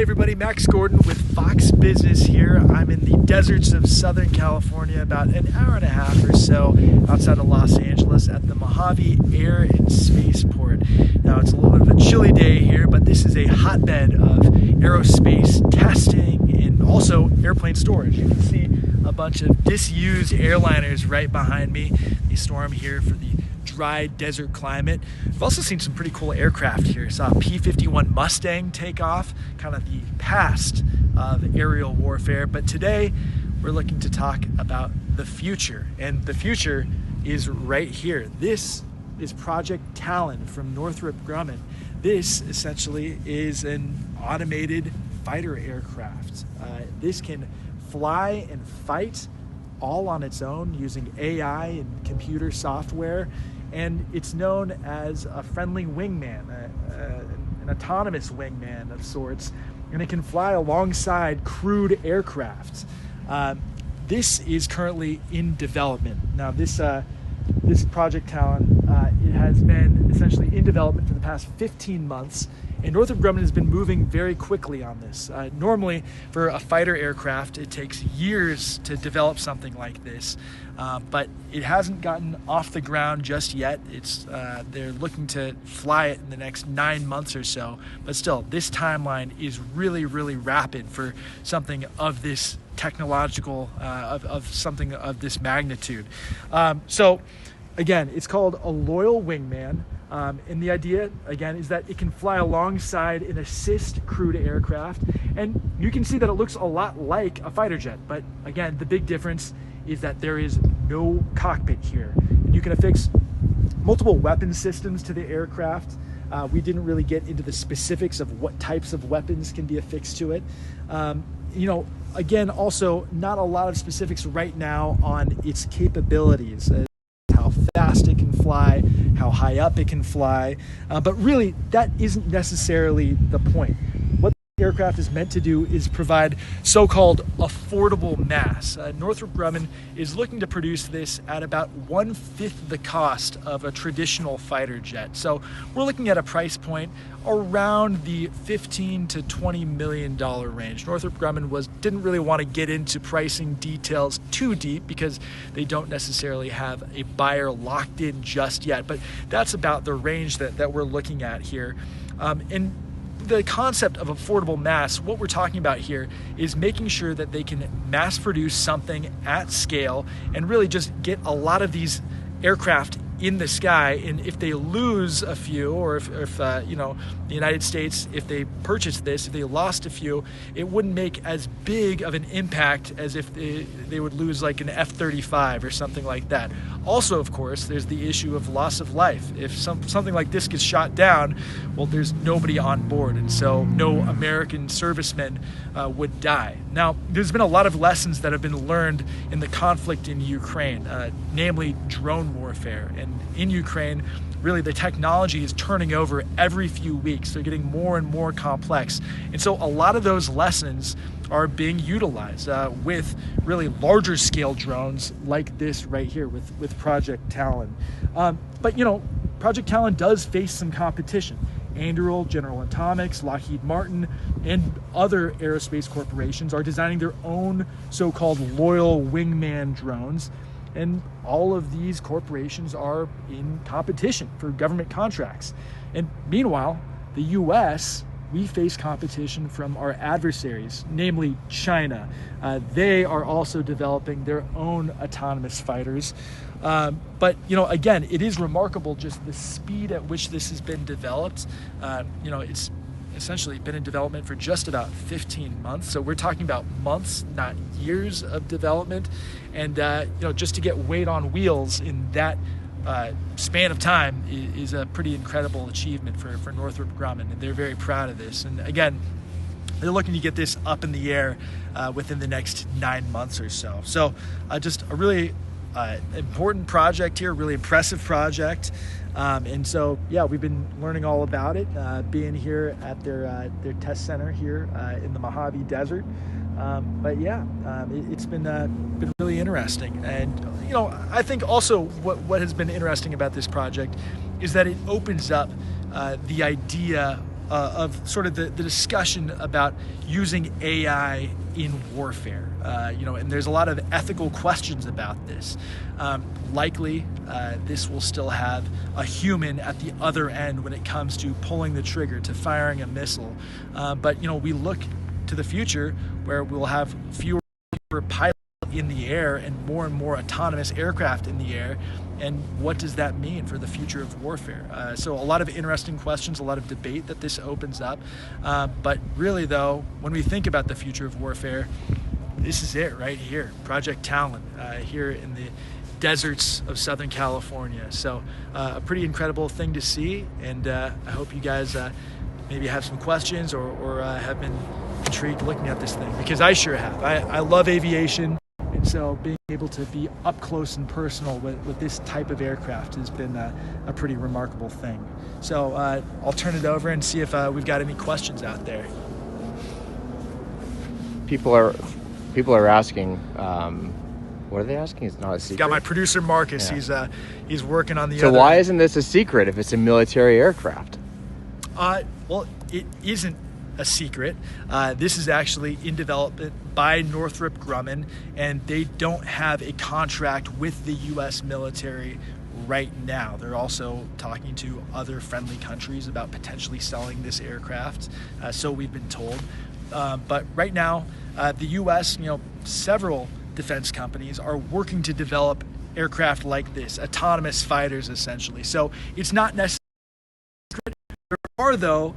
everybody, Max Gorden with Fox Business here. I'm in the deserts of Southern California, about an hour and a half or so outside of Los Angeles at the Mojave Air and Spaceport. Now it's a little bit of a chilly day here, but this is a hotbed of aerospace testing and also airplane storage. You can see a bunch of disused airliners right behind me. They store them here for the dry desert climate. We've also seen some pretty cool aircraft here. Saw a P-51 Mustang take off, kind of the past of aerial warfare. But today we're looking to talk about the future, and the future is right here. This is Project Talon from Northrop Grumman. This essentially is an automated fighter aircraft. This can fly and fight all on its own using AI and computer software, and it's known as a friendly wingman, an autonomous wingman of sorts, and it can fly alongside crewed aircraft. This is currently in development. Now this Project Talon, it has been essentially in development for the past 15 months, and Northrop Grumman has been moving very quickly on this. Normally, for a fighter aircraft, it takes years to develop something like this, but it hasn't gotten off the ground just yet. They're looking to fly it in the next 9 months or so, but still, this timeline is really, really rapid for something of this technological, of something of this magnitude. So again, it's called a loyal wingman. And the idea, again, is that it can fly alongside and assist crewed aircraft. And you can see that it looks a lot like a fighter jet. But again, the big difference is that there is no cockpit here. And you can affix multiple weapon systems to the aircraft. We didn't really get into the specifics of what types of weapons can be affixed to it. Again, also not a lot of specifics right now on its capabilities. How fast it can fly, how high up it can fly, but really that isn't necessarily the point. What the aircraft is meant to do is provide so-called affordable mass. Northrop Grumman is looking to produce this at about 1/5 the cost of a traditional fighter jet. So we're looking at a price point around the $15 to $20 million range. Northrop Grumman didn't really want to get into pricing details too deep because they don't necessarily have a buyer locked in just yet, but that's about the range that we're looking at here. And the concept of affordable mass, what we're talking about here is making sure that they can mass produce something at scale and really just get a lot of these aircraft in the sky. And if they lose a few, or if the United States, if they purchased this, if they lost a few, it wouldn't make as big of an impact as if they would lose like an F-35 or something like that. Also, of course, there's the issue of loss of life. If something like this gets shot down, well, there's nobody on board, and so no American servicemen would die. Now, there's been a lot of lessons that have been learned in the conflict in Ukraine, namely drone warfare. And in Ukraine, really the technology is turning over every few weeks. They're getting more and more complex. And so a lot of those lessons are being utilized with really larger scale drones like this right here with Project Talon. But Project Talon does face some competition. Anduril, General Atomics, Lockheed Martin, and other aerospace corporations are designing their own so-called loyal wingman drones. And all of these corporations are in competition for government contracts. And meanwhile, the US, we face competition from our adversaries, namely China. They are also developing their own autonomous fighters. But again, it is remarkable just the speed at which this has been developed. It's essentially been in development for just about 15 months. So we're talking about months, not years of development. And just to get weight on wheels in that span of time is a pretty incredible achievement for Northrop Grumman, and they're very proud of this. And again, they're looking to get this up in the air within the next 9 months or so. So just a really important project here, really impressive project. And so, yeah, we've been learning all about it, being here at their test center here in the Mojave Desert. But yeah, it's been really interesting. And I think also what has been interesting about this project is that it opens up the idea of sort of the discussion about using AI in warfare. And there's a lot of ethical questions about this. Likely, this will still have a human at the other end when it comes to pulling the trigger, to firing a missile. But we look to the future where we'll have fewer pilots in the air and more autonomous aircraft in the air. And what does that mean for the future of warfare? So a lot of interesting questions, a lot of debate that this opens up. But really, though, when we think about the future of warfare, this is it right here, Project Talon, here in the deserts of Southern California. So a pretty incredible thing to see, and I hope you guys maybe have some questions or have been intrigued looking at this thing, because I sure have. I love aviation, and so being able to be up close and personal with this type of aircraft has been a pretty remarkable thing. So I'll turn it over and see if we've got any questions out there. People are asking, what are they asking? It's not a secret. Got my producer Marcus. Yeah. He's working on the. So why isn't this a secret if it's a military aircraft? Well, it isn't a secret. This is actually in development by Northrop Grumman, and they don't have a contract with the U.S. military right now. They're also talking to other friendly countries about potentially selling this aircraft, so we've been told. But right now, the U.S., several defense companies are working to develop aircraft like this, autonomous fighters, essentially. So it's not necessarily. There are, though,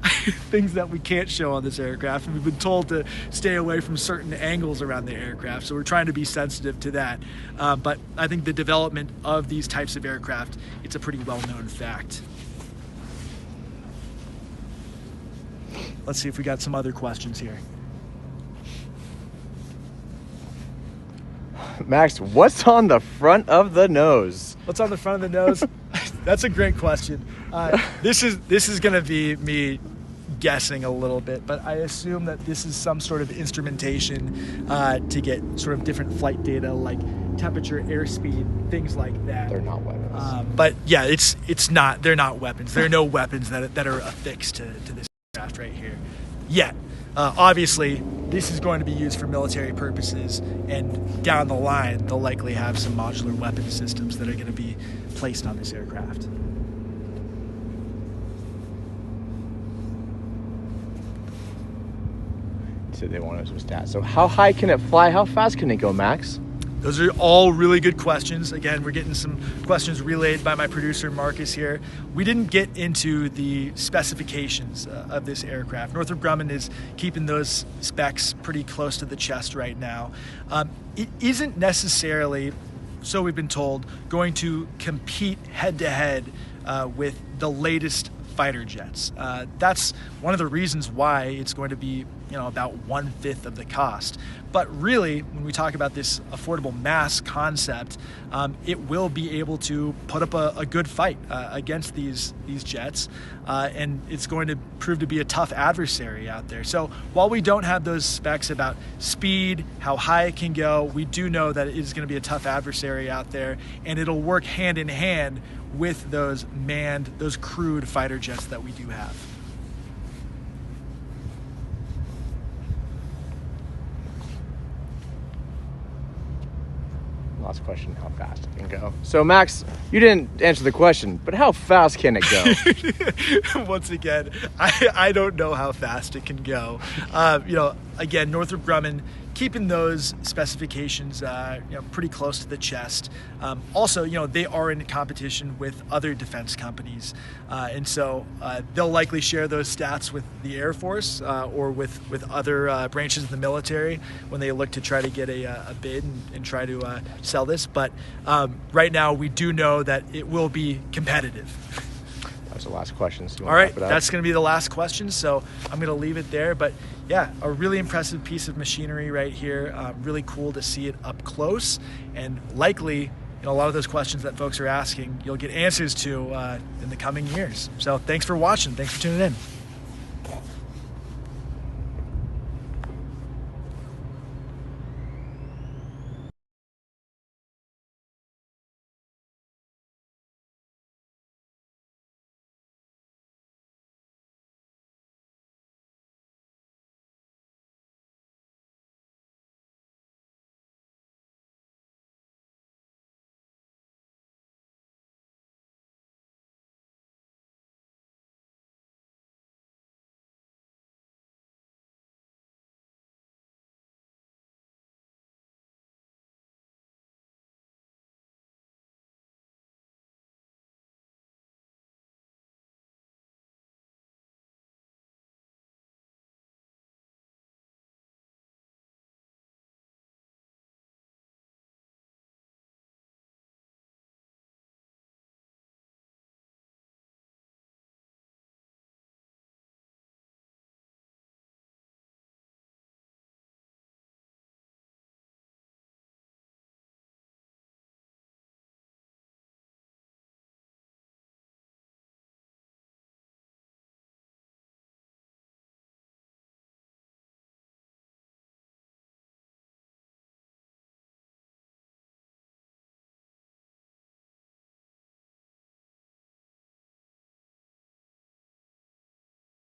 things that we can't show on this aircraft, and we've been told to stay away from certain angles around the aircraft, so we're trying to be sensitive to that. But I think the development of these types of aircraft, it's a pretty well-known fact. Let's see if we got some other questions here. Max, what's on the front of the nose? What's on the front of the nose? That's a great question. This is going to be me guessing a little bit, but I assume that this is some sort of instrumentation to get sort of different flight data, like temperature, airspeed, things like that. They're not weapons. But yeah, it's not. They're not weapons. There are no weapons that are affixed to this aircraft right here yet. Obviously, this is going to be used for military purposes, and down the line, they'll likely have some modular weapon systems that are going to be placed on this aircraft. So they want some stats. So how high can it fly? How fast can it go, Max? Those are all really good questions. Again, we're getting some questions relayed by my producer, Marcus, here. We didn't get into the specifications of this aircraft. Northrop Grumman is keeping those specs pretty close to the chest right now. It isn't necessarily, so we've been told, going to compete head-to-head with the latest fighter jets. That's one of the reasons why it's going to be about 1/5 of the cost. But really, when we talk about this affordable mass concept, it will be able to put up a good fight against these jets, and it's going to prove to be a tough adversary out there. So while we don't have those specs about speed, how high it can go, we do know that it is going to be a tough adversary out there, and it'll work hand in hand with those crewed fighter jets that we do have. Last question, how fast it can go. So Max, you didn't answer the question, but how fast can it go? Once again, I don't know how fast it can go. Again, Northrop Grumman keeping those specifications pretty close to the chest. Also, they are in competition with other defense companies, and so they'll likely share those stats with the Air Force or with other branches of the military when they look to try to get a bid and try to sell this. But right now, we do know that it will be competitive. That's the last question. So all right, that's going to be the last question, so I'm going to leave it there. But yeah, a really impressive piece of machinery right here. Really cool to see it up close, and likely a lot of those questions that folks are asking, you'll get answers to in the coming years. So thanks for watching. Thanks for tuning in.